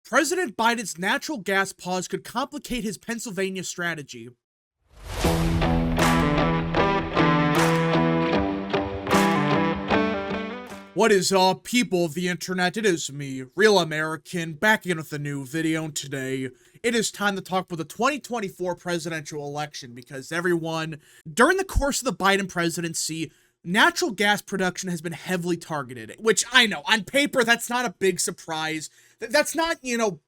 President Biden's natural gas pause could complicate his Pennsylvania strategy. What is up, people of the internet? It is me, Real American, back again with a new video. And today, it is time to talk about the 2024 presidential election because everyone, during the course of the Biden presidency, natural gas production has been heavily targeted, which I know, on paper, that's not a big surprise. That's not,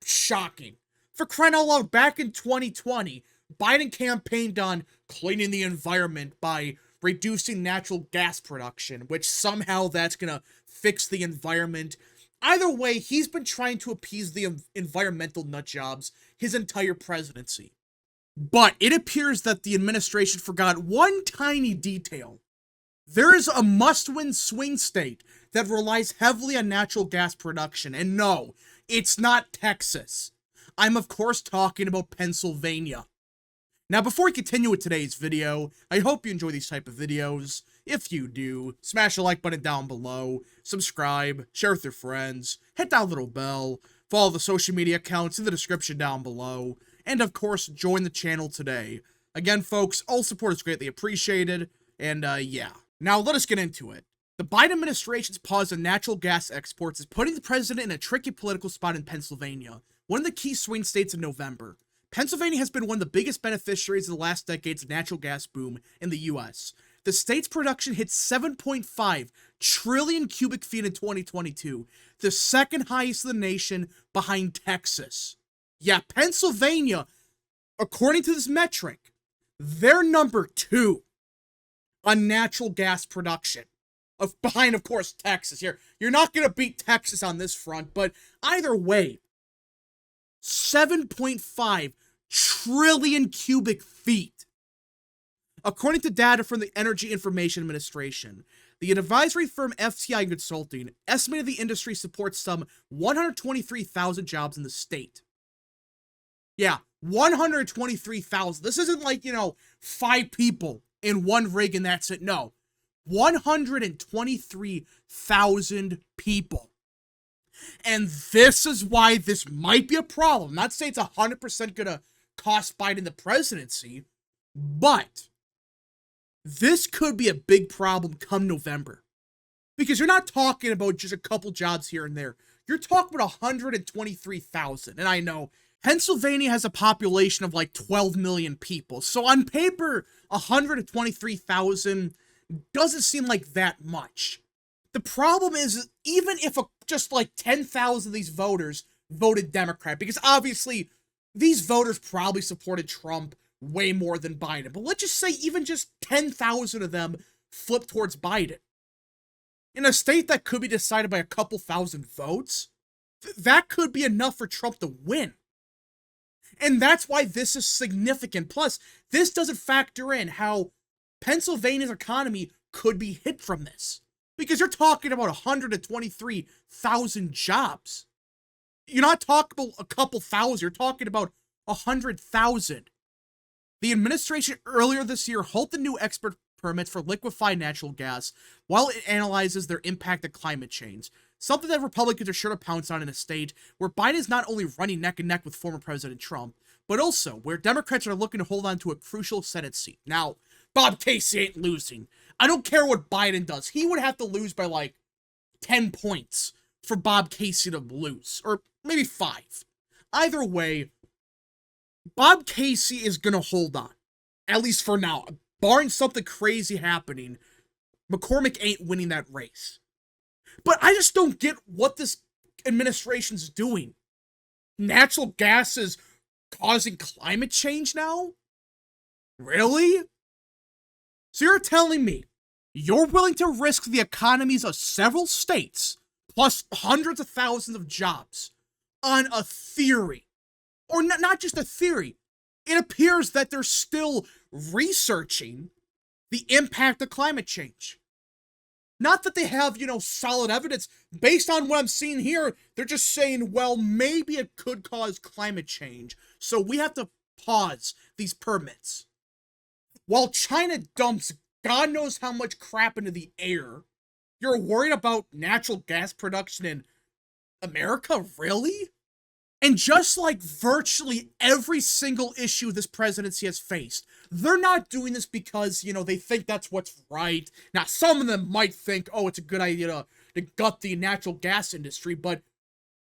shocking. For crying out loud, back in 2020, Biden campaigned on cleaning the environment by reducing natural gas production, which somehow that's gonna fix the environment. Either way, he's been trying to appease the environmental nutjobs his entire presidency. But it appears that the administration forgot one tiny detail. There is a must-win swing state that relies heavily on natural gas production, and no, it's not Texas. I'm of course talking about Pennsylvania. Now, before we continue with today's video, I hope you enjoy these type of videos. If you do, smash the like button down below, subscribe, share with your friends, hit that little bell, follow the social media accounts in the description down below, and of course, join the channel today. Again, folks, all support is greatly appreciated, and yeah. Now, let us get into it. The Biden administration's pause on natural gas exports is putting the president in a tricky political spot in Pennsylvania, one of the key swing states in November. Pennsylvania has been one of the biggest beneficiaries of the last decade's natural gas boom in the U.S. The state's production hit 7.5 trillion cubic feet in 2022, the second highest in the nation behind Texas. Yeah, Pennsylvania, according to this metric, they're number 2 on natural gas production. Behind, of course, Texas. You're not going to beat Texas on this front, but either way, 7.5 trillion cubic feet. According to data from the Energy Information Administration, the advisory firm FTI Consulting estimated the industry supports some 123,000 jobs in the state. Yeah, 123,000. This isn't like, 5 people in one rig and that's it. No, 123,000 people. And this is why this might be a problem. Not to say it's 100% gonna cost Biden the presidency, but this could be a big problem come November. Because you're not talking about just a couple jobs here and there. You're talking about 123,000. And I know Pennsylvania has a population of like 12 million people. So on paper, 123,000 doesn't seem like that much. The problem is, even if just like 10,000 of these voters voted Democrat, because obviously these voters probably supported Trump way more than Biden, but let's just say even just 10,000 of them flip towards Biden. In a state that could be decided by a couple thousand votes, that could be enough for Trump to win. And that's why this is significant. Plus, this doesn't factor in how Pennsylvania's economy could be hit from this. Because you're talking about 123,000 jobs. You're not talking about a couple thousand, you're talking about 100,000. The administration earlier this year halted new export permits for liquefied natural gas while it analyzes their impact on climate change. Something that Republicans are sure to pounce on in a state where Biden is not only running neck and neck with former President Trump, but also where Democrats are looking to hold on to a crucial Senate seat. Now, Bob Casey ain't losing. I don't care what Biden does. He would have to lose by like 10 points for Bob Casey to lose. Or maybe 5. Either way, Bob Casey is going to hold on. At least for now. Barring something crazy happening, McCormick ain't winning that race. But I just don't get what this administration's doing. Natural gas is causing climate change now? Really? So you're telling me you're willing to risk the economies of several states, plus hundreds of thousands of jobs, on a theory? Or not just a theory. It appears that they're still researching the impact of climate change. Not that they have, solid evidence. Based on what I'm seeing here, they're just saying, well, maybe it could cause climate change, so we have to pause these permits. While China dumps God knows how much crap into the air, you're worried about natural gas production in America? Really? And just like virtually every single issue this presidency has faced, they're not doing this because, they think that's what's right. Now, some of them might think, oh, it's a good idea to gut the natural gas industry, but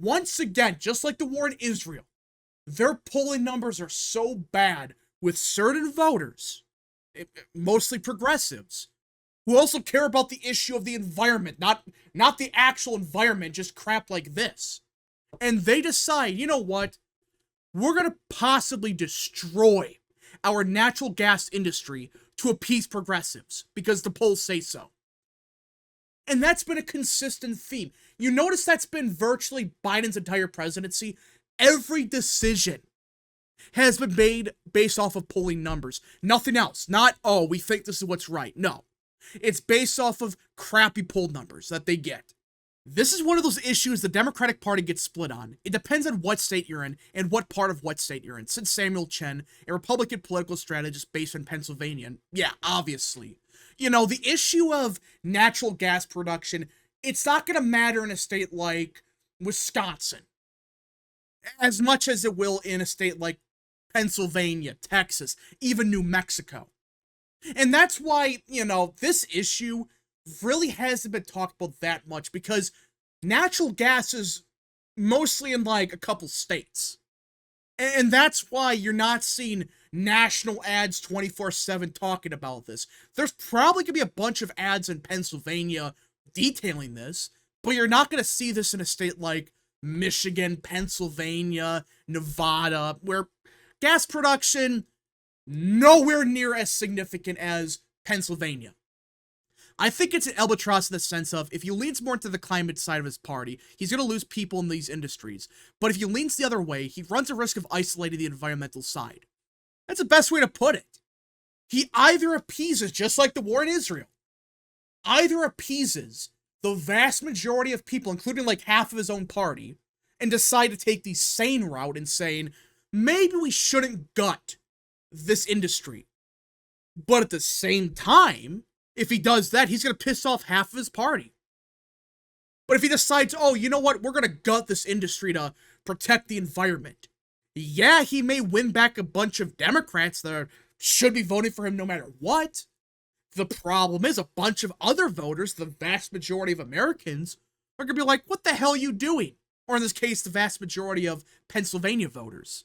once again, just like the war in Israel, their polling numbers are so bad with certain voters, mostly progressives, who also care about the issue of the environment, not the actual environment, just crap like this. And they decide, you know what? We're going to possibly destroy our natural gas industry to appease progressives because the polls say so. And that's been a consistent theme. You notice that's been virtually Biden's entire presidency. Every decision has been made based off of polling numbers. Nothing else. Not, oh, we think this is what's right. No. It's based off of crappy poll numbers that they get. This is one of those issues the Democratic Party gets split on. It depends on what state you're in and what part of what state you're in. Since Samuel Chen, a Republican political strategist based in Pennsylvania, yeah, obviously. The issue of natural gas production, it's not going to matter in a state like Wisconsin as much as it will in a state like Pennsylvania, Texas, even New Mexico. And that's why, this issue really hasn't been talked about that much because natural gas is mostly in like a couple states. And that's why you're not seeing national ads 24/7 talking about this. There's probably going to be a bunch of ads in Pennsylvania detailing this, but you're not going to see this in a state like Michigan, Pennsylvania, Nevada, where gas production nowhere near as significant as Pennsylvania. I think it's an albatross in the sense of if he leans more into the climate side of his party, he's going to lose people in these industries. But if he leans the other way, he runs a risk of isolating the environmental side. That's the best way to put it. He either appeases, just like the war in Israel, either appeases the vast majority of people, including like half of his own party, and decide to take the sane route and saying, maybe we shouldn't gut this industry. But at the same time, if he does that, he's going to piss off half of his party. But if he decides, oh, you know what, we're going to gut this industry to protect the environment, yeah, he may win back a bunch of Democrats that should be voting for him no matter what. The problem is a bunch of other voters, the vast majority of Americans, are going to be like, what the hell are you doing? Or in this case, the vast majority of Pennsylvania voters.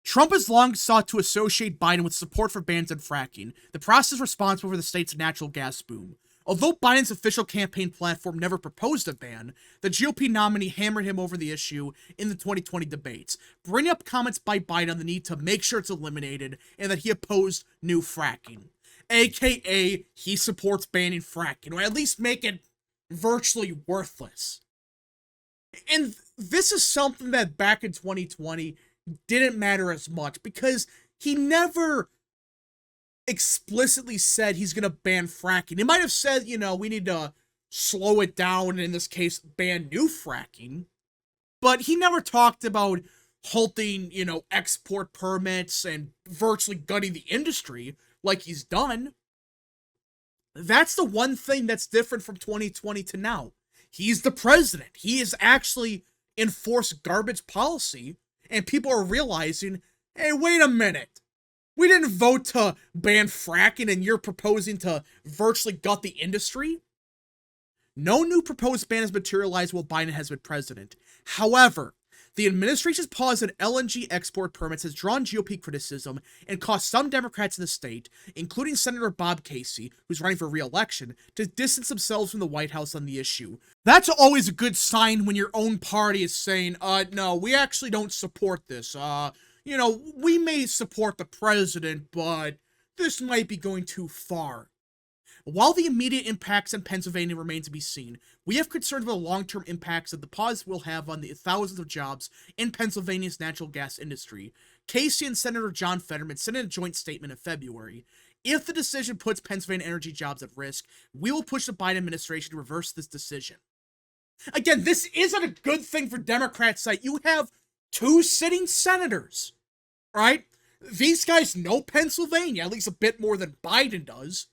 Trump has long sought to associate Biden with support for bans on fracking, the process responsible for the state's natural gas boom. Although Biden's official campaign platform never proposed a ban, the GOP nominee hammered him over the issue in the 2020 debates, bringing up comments by Biden on the need to make sure it's eliminated and that he opposed new fracking. AKA, he supports banning fracking, or at least make it virtually worthless. And this is something that back in 2020 didn't matter as much because he never explicitly said he's going to ban fracking. He might have said, we need to slow it down, and in this case, ban new fracking. But he never talked about halting, export permits and virtually gutting the industry like he's done. That's the one thing that's different from 2020 to now. He's the president. He has actually enforced garbage policy. And people are realizing, hey, wait a minute. We didn't vote to ban fracking and you're proposing to virtually gut the industry? No new proposed ban has materialized while Biden has been president. However, the administration's pause on LNG export permits has drawn GOP criticism and caused some Democrats in the state, including Senator Bob Casey, who's running for re-election, to distance themselves from the White House on the issue. That's always a good sign when your own party is saying, no, we actually don't support this. We may support the president, but this might be going too far. While the immediate impacts in Pennsylvania remain to be seen, we have concerns about the long-term impacts that the pause will have on the thousands of jobs in Pennsylvania's natural gas industry. Casey and Senator John Fetterman sent in a joint statement in February. If the decision puts Pennsylvania energy jobs at risk, we will push the Biden administration to reverse this decision. Again, this isn't a good thing for Democrats' side. You have two sitting senators, right? These guys know Pennsylvania, at least a bit more than Biden does.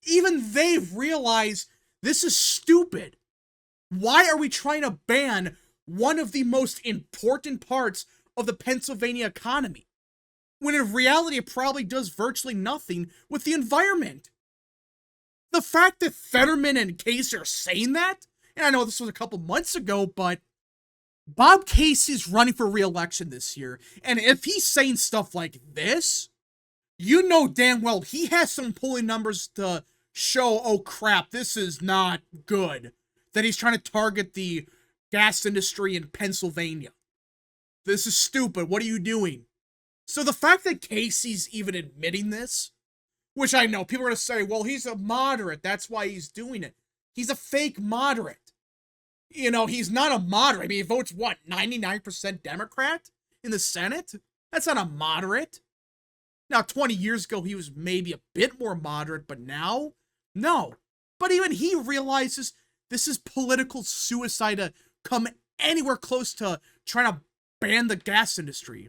Even they realize this is stupid. Why are we trying to ban one of the most important parts of the Pennsylvania economy, when in reality it probably does virtually nothing with the environment. The fact that Fetterman and Casey are saying that, and I know this was a couple months ago, but Bob Casey's running for re-election this year, and if he's saying stuff like this, you know damn well he has some polling numbers to show, oh crap, this is not good, that he's trying to target the gas industry in Pennsylvania. This is stupid. What are you doing? So the fact that Casey's even admitting this, which I know people are going to say, well, he's a moderate, that's why he's doing it. He's a fake moderate. You know, he's not a moderate. I mean, he votes, what, 99% Democrat in the Senate? That's not a moderate. Now, 20 years ago, he was maybe a bit more moderate, but now, no. But even he realizes this is political suicide to come anywhere close to trying to ban the gas industry.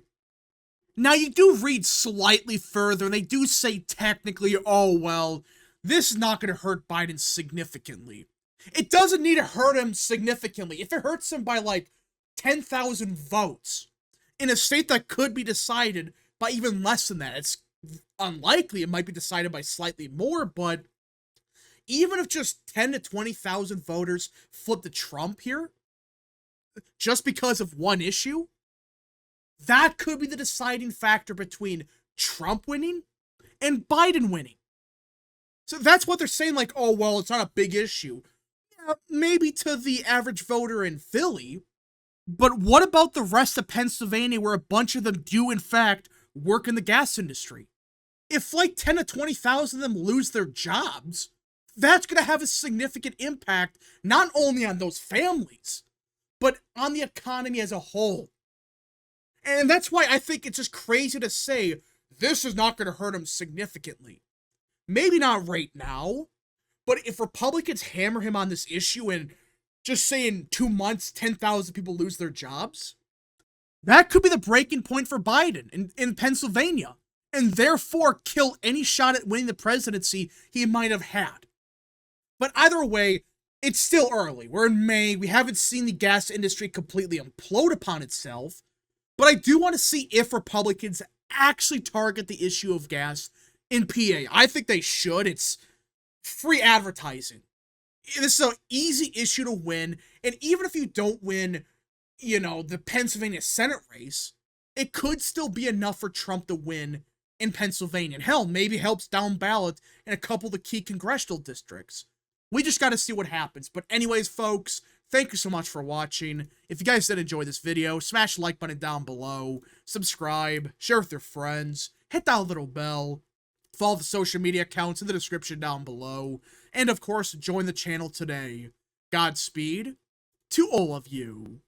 Now, you do read slightly further, and they do say technically, oh, well, this is not going to hurt Biden significantly. It doesn't need to hurt him significantly. If it hurts him by, like, 10,000 votes in a state that could be decided by even less than that, it's unlikely it might be decided by slightly more, but even if just 10 to 20,000 voters flip to Trump here, just because of one issue, that could be the deciding factor between Trump winning and Biden winning. So that's what they're saying, like, oh, well, it's not a big issue. Yeah, maybe to the average voter in Philly, but what about the rest of Pennsylvania where a bunch of them do, in fact, work in the gas industry? If, like, 10 to 20,000 of them lose their jobs, that's going to have a significant impact not only on those families, but on the economy as a whole. And that's why I think it's just crazy to say this is not going to hurt him significantly. Maybe not right now, but if Republicans hammer him on this issue and just say in 2 months, 10,000 people lose their jobs, that could be the breaking point for Biden in Pennsylvania, and therefore kill any shot at winning the presidency he might have had. But either way, it's still early. We're in May. We haven't seen the gas industry completely implode upon itself. But I do want to see if Republicans actually target the issue of gas in PA. I think they should. It's free advertising. This is an easy issue to win. And even if you don't win, you know, the Pennsylvania Senate race, it could still be enough for Trump to win in Pennsylvania. And hell, maybe helps down ballot in a couple of the key congressional districts. We just got to see what happens. But anyways, folks, thank you so much for watching. If you guys did enjoy this video, smash the like button down below, subscribe, share with your friends, hit that little bell, follow the social media accounts in the description down below, and of course, join the channel today. Godspeed to all of you.